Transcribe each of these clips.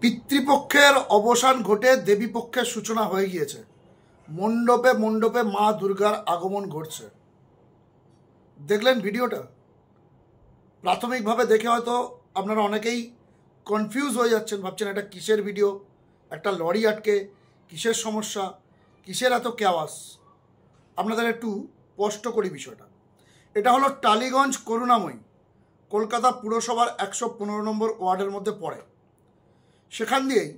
পিতৃপক্ষের অবসান ঘটে দেবীপক্ষের সূচনা হয়ে গিয়েছে। মণ্ডপে মণ্ডপে মা দুর্গার আগমন ঘটছে। দেখলেন ভিডিওটা? প্রাথমিকভাবে দেখে হয়তো আপনারা অনেকেই কনফিউজ হয়ে যাচ্ছেন, ভাবছেন এটা কিসের ভিডিও, একটা লরি আটকে কিসের সমস্যা, কিসের এত কেওয়াস। আপনাদের একটু স্পষ্ট করি বিষয়টা। এটা হলো টালিগঞ্জ করুণাময়ী, কলকাতা পুরসভার 115 নম্বর ওয়ার্ডের মধ্যে পড়ে। সেখান দিয়েই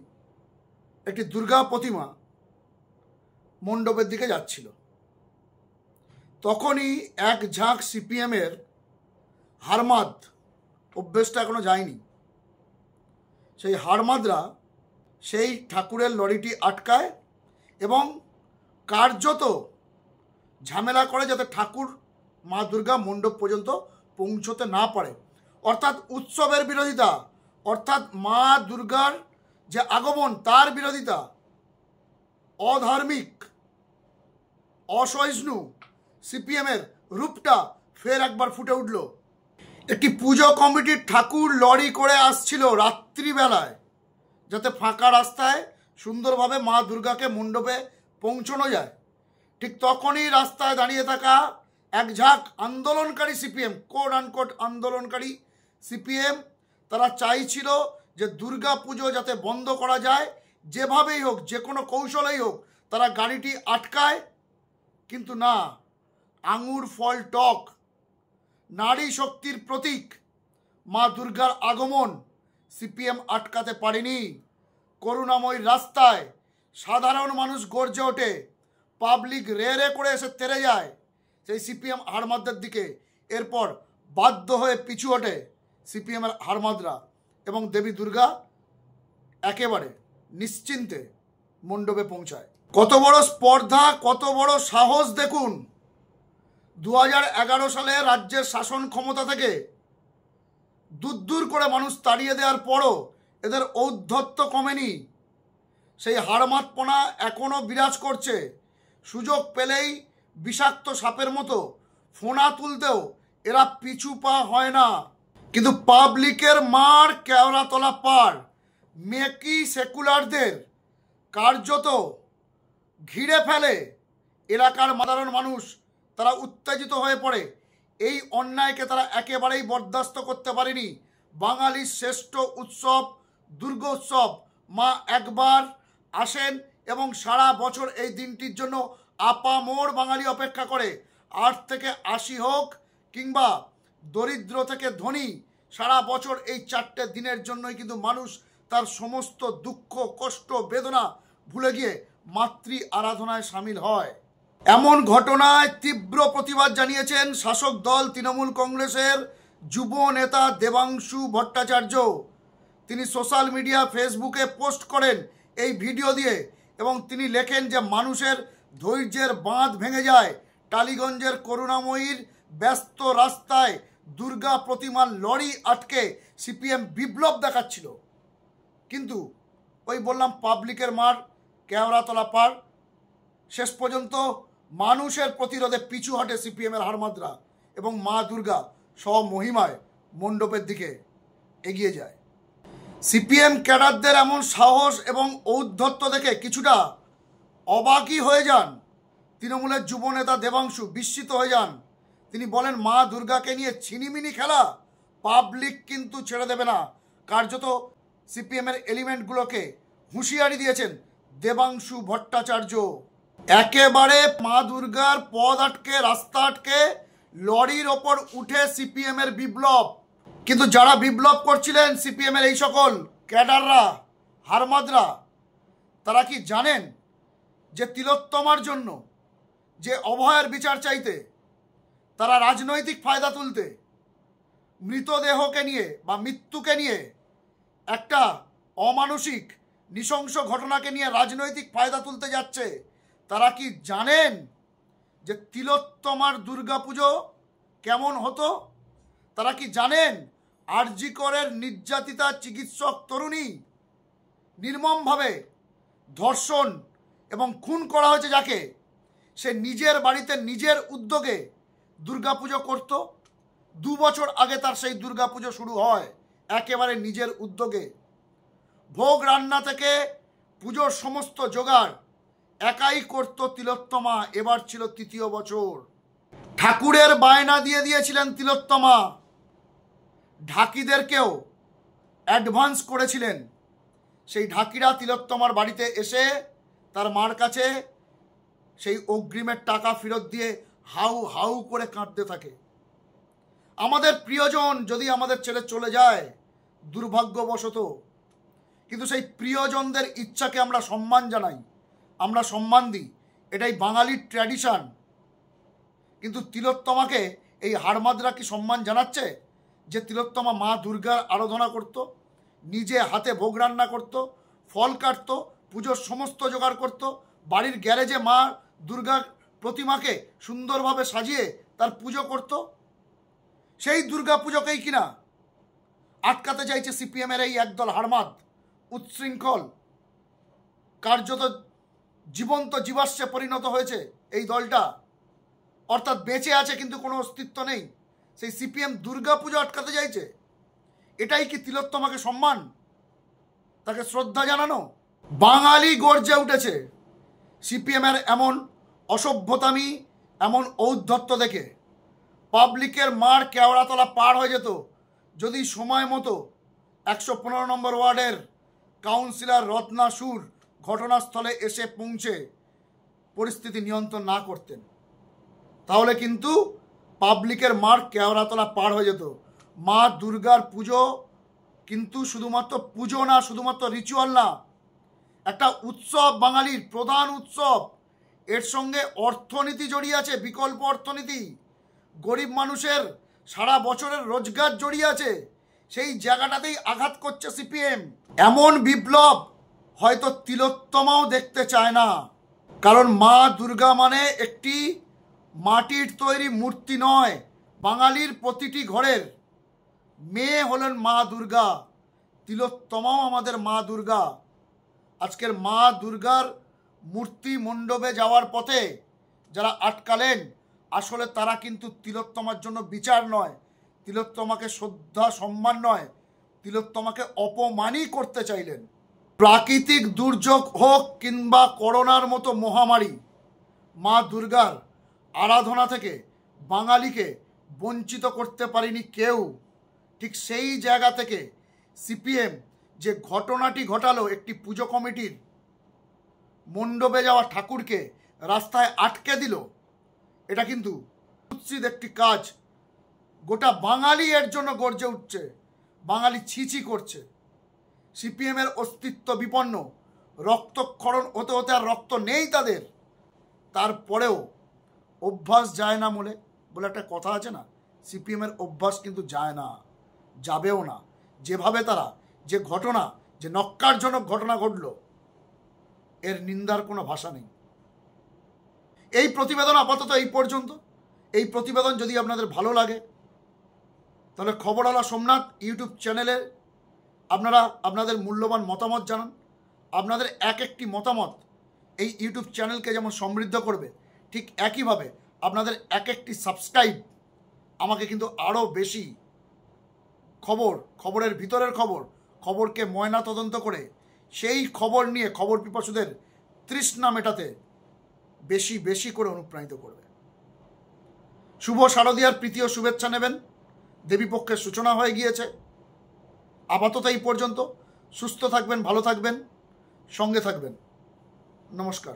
একটি দুর্গা প্রতিমা মণ্ডপের দিকে যাচ্ছিল। তখনই এক ঝাঁক সিপিএমের হারমাদ, অভ্যেসটা এখনো যায়নি, সেই হারমাদরা সেই ঠাকুরের লরিটি আটকায় এবং কার্যত ঝামেলা করে যাতে ঠাকুর মা দুর্গা মণ্ডপ পর্যন্ত পৌঁছতে না পারে। অর্থাৎ উৎসবের বিরোধিতা, অর্থাৎ মা দুর্গার যে আগমন তার বিরোধিতা, অধার্মিক, অসহিষ্ণু সিপিএমের রূপটা ফের একবার ফুটে উঠল। একটি পুজো কমিটির ঠাকুর লরি করে আসছিল রাত্রিবেলায়, যাতে ফাঁকা রাস্তায় সুন্দরভাবে মা দুর্গাকে মণ্ডপে পৌঁছানো যায়। ঠিক তখনই রাস্তায় দাঁড়িয়ে থাকা এক ঝাঁক আন্দোলনকারী সিপিএম, কোট আনকোট আন্দোলনকারী সিপিএম, তারা চাইছিল যে দুর্গা পুজো যাতে বন্ধ করা যায়, যেভাবেই হোক, যে কোনো কৌশলেই হোক তারা গাড়িটি আটকায়। কিন্তু না, আঙুর ফল টক, নারী শক্তির প্রতীক মা দুর্গার আগমন সিপিএম আটকাতে পারেনি। করুণাময়ীর রাস্তায় সাধারণ মানুষ গর্জে ওঠে, পাবলিক রে রে করে এসে তেড়ে যায় সেই সিপিএম হারমাদদের দিকে। এরপর বাধ্য হয়ে পিছু ওঠে সিপিএমের হারমাদরা এবং দেবী দুর্গা একেবারে নিশ্চিন্তে মণ্ডপে পৌঁছায়। কত বড় স্পর্ধা, কত বড় সাহস দেখুন। 2011 সালে রাজ্যের শাসন ক্ষমতা থেকে দূর করে মানুষ তাড়িয়ে দেওয়ার পরও এদের ঔদ্ধত্য কমেনি। সেই হারমাদপনা এখনও বিরাজ করছে। সুযোগ পেলেই বিষাক্ত সাপের মতো ফোনা তুলতেও এরা পিছু পা হয় না। কিন্তু পাবলিকের মার কেওড়াতলা পার মেকি সেকুলারদের কার্যত ঘিরে ফেলে এলাকার সাধারণ মানুষ। তারা উত্তেজিত হয়ে পড়ে। এই অন্যায়কে তারা একেবারেই বরদাস্ত করতে পারেনি। বাঙালির শ্রেষ্ঠ উৎসব দুর্গোৎসব, মা একবার আসেন এবং সারা বছর এই দিনটির জন্য আপামর বাঙালি অপেক্ষা করে। 8 থেকে 80 হোক কিংবা দরিদ্র থেকে ধনী, সারা বছর এই 4টে দিনের জন্যই কিন্তু মানুষ তার সমস্ত দুঃখ, কষ্ট, বেদনা ভুলে গিয়ে মাতৃ আরাধনায় সামিল হয়। এমন ঘটনায় তীব্র প্রতিবাদ জানিয়েছেন শাসক দল তৃণমূল কংগ্রেসের যুব নেতা দেবাংশু ভট্টাচার্য। তিনি সোশ্যাল মিডিয়া ফেসবুকে পোস্ট করেন এই ভিডিও দিয়ে এবং তিনি লেখেন যে মানুষের ধৈর্যের বাঁধ ভেঙে যায়। টালিগঞ্জের করুণাময়ীর ব্যস্ত রাস্তায় দুর্গা প্রতিমার লরি আটকে সিপিএম বিপ্লব দেখাচ্ছিল। কিন্তু ওই বললাম, পাবলিকের মার কেওড়াতলা পার। শেষ পর্যন্ত মানুষের প্রতিরোধে পিছু হটে সিপিএমের হারমাদরা এবং মা দুর্গা স্বমহিমায় মণ্ডপের দিকে এগিয়ে যায়। সিপিএম ক্যাডারদের এমন সাহস এবং ঔদ্ধত্য দেখে কিছুটা অবাকই হয়ে যান তৃণমূলের যুব নেতা দেবাংশু, বিস্মিত হয়ে যান। তিনি বলেন, মা দুর্গাকে নিয়ে ছিনিমিনি খেলা পাবলিক কিন্তু ছেড়ে দেবে না। কার্যত সিপিএমের এলিমেন্টগুলোকে হুঁশিয়ারি দিয়েছেন দেবাংশু ভট্টাচার্য। একেবারে মা দুর্গার পথ আটকে, রাস্তা আটকে লরির ওপর উঠে সিপিএমের বিপ্লব। কিন্তু যারা বিপ্লব করছিলেন সিপিএমের এই সকল ক্যাডাররা, হারমাদরা, তারা কি জানেন যে তিলোত্তমার জন্য, যে অভয়ের বিচার চাইতে, তারা রাজনৈতিক ফায়দা তুলতে, মৃতদেহকে নিয়ে বা মৃত্যুকে নিয়ে, একটা অমানসিক নৃশংস ঘটনাকে নিয়ে রাজনৈতিক ফায়দা তুলতে যাচ্ছে? তারা কি জানেন যে তিলোত্তমার দুর্গাপুজো কেমন হতো? তারা কি জানেন আরজি করের নির্যাতিতা চিকিৎসক তরুণী নির্মমভাবে ধর্ষণ এবং খুন করা হয়েছে, যাকে সে নিজের বাড়িতে নিজের উদ্যোগে দুর্গাপুজো করত? 2 বছর আগে তার সেই দুর্গাপুজো শুরু হয় একেবারে নিজের উদ্যোগে। ভোগ রান্না থেকে পুজোর সমস্ত জোগাড় একাই করত তিলোত্তমা। এবার ছিল তৃতীয় বছর। ঠাকুরের বায়না দিয়ে দিয়েছিলেন তিলোত্তমা, ঢাকিদেরকেও অ্যাডভান্স করেছিলেন। সেই ঢাকিরা তিলোত্তমার বাড়িতে এসে তার মার কাছে সেই অগ্রিমের টাকা ফেরত দিয়ে হাউ হাউ করে কাঁদতে থাকে। আমাদের প্রিয়জন যদি আমাদের ছেড়ে চলে যায় দুর্ভাগ্যবশত, কিন্তু সেই প্রিয়জনদের ইচ্ছাকে আমরা সম্মান জানাই, আমরা সম্মান দিই, এটাই বাঙালির ট্র্যাডিশন। কিন্তু তিলোত্তমাকে এই হাড়মাদরা কি সম্মান জানাচ্ছে যে তিলোত্তমা মা দুর্গার আরাধনা করত, নিজে হাতে ভোগ রান্না করত, ফল কাটত, পুজোর সমস্ত জোগাড় করত, বাড়ির গ্যারেজে মা দুর্গার প্রতিমাকে সুন্দরভাবে সাজিয়ে তার পুজো করত? সেই দুর্গা পুজোকেই কিনা আটকাতে চাইছে সিপিএমের এই একদল হাড়মাদ, উচ্ছৃঙ্খল, কার্যত জীবন্ত জীবাশ্মে পরিণত হয়েছে এই দলটা। অর্থাৎ বেঁচে আছে কিন্তু কোনো অস্তিত্ব নেই। সেই সিপিএম দুর্গা পুজো আটকাতে চাইছে। এটাই কি তিলোত্তমাকে সম্মান, তাকে শ্রদ্ধা জানানো? বাঙালি গর্জে উঠেছে সিপিএমের এমন অসভ্যতামি, এমন ঔদ্ধত্য দেখে। পাবলিকের মার কেওড়াতলা পার হয়ে যেত যদি সময় মতো 115 নম্বর ওয়ার্ডের কাউন্সিলর রত্না সুর ঘটনাস্থলে এসে পৌঁছে পরিস্থিতি নিয়ন্ত্রণ না করতেন। তাহলে কিন্তু পাবলিকের মার কেওড়াতলা পার হয়ে যেত। মা দুর্গার পুজো কিন্তু শুধুমাত্র পুজো না, শুধুমাত্র রিচুয়াল না, একটা উৎসব, বাঙালির প্রধান উৎসব। এর সঙ্গে অর্থনীতি জড়িয়ে আছে, বিকল্প অর্থনীতি। গরিব মানুষের সারা বছরের রোজগার জড়িয়ে আছে। সেই জায়গাটাতেই আঘাত করছে সিপিএম। এমন বিপ্লব হয়তো তিলোত্তমাও দেখতে চায় না। কারণ মা দুর্গা মানে একটি মাটির তৈরি মূর্তি নয়, বাঙালির প্রতিটি ঘরের মেয়ে হলেন মা দুর্গা। তিলোত্তমাও আমাদের মা দুর্গা। আজকের মা দুর্গার মূর্তি মণ্ডপে যাওয়ার পথে যারা আটকালেন, আসলে তারা কিন্তু তিলোত্তমার জন্য বিচার নয়, তিলোত্তমাকে শ্রদ্ধা সম্মান নয়, তিলোত্তমাকে অপমানই করতে চাইলেন। প্রাকৃতিক দুর্যোগ হোক কিংবা করোনার মতো মহামারী, মা দুর্গার আরাধনা থেকে বাঙালিকে বঞ্চিত করতে পারেনি কেউ। ঠিক সেই জায়গা থেকে সিপিএম যে ঘটনাটি ঘটালো, একটি পুজো কমিটির মণ্ডপে যাওয়া ঠাকুরকে রাস্তায় আটকে দিল, এটা কিন্তু কুৎসিত একটি কাজ। গোটা বাঙালি এর জন্য গর্জে উঠছে, বাঙালি ছিছি করছে। সিপিএমের অস্তিত্ব বিপন্ন, রক্তক্ষরণ হতে হতে আর রক্ত নেই তাদের। তারপরেও অভ্যাস যায় না বলে একটা কথা আছে না, সিপিএমের অভ্যাস কিন্তু যায় না, যাবেও না। যেভাবে তারা যে ঘটনা, যে নক্কারজনক ঘটনা ঘটল, এর নিন্দার কোনো ভাষা নেই। এই প্রতিবেদন আপাতত এই পর্যন্ত। এই প্রতিবেদন যদি আপনাদের ভালো লাগে তাহলে খবরওয়ালা সোমনাথ ইউটিউব চ্যানেলে আপনারা আপনাদের মূল্যবান মতামত জানান। আপনাদের এক একটি মতামত এই ইউটিউব চ্যানেলকে যেমন সমৃদ্ধ করবে, ঠিক একইভাবে আপনাদের এক একটি সাবস্ক্রাইব আমাকে কিন্তু আরও বেশি খবরের ভিতরের খবরকে ময়না তদন্ত করে সেই খবর নিয়ে খবর পিপাসুদের তৃষ্ণা মেটাতে বেশি বেশি করে অনুপ্রাণিত করবে। শুভ শারদীয়ার প্রীতি ও শুভেচ্ছা নেবেন। দেবীপক্ষের সূচনা হয়ে গিয়েছে। আপাতত এই পর্যন্ত। সুস্থ থাকবেন, ভালো থাকবেন, সঙ্গে থাকবেন। নমস্কার।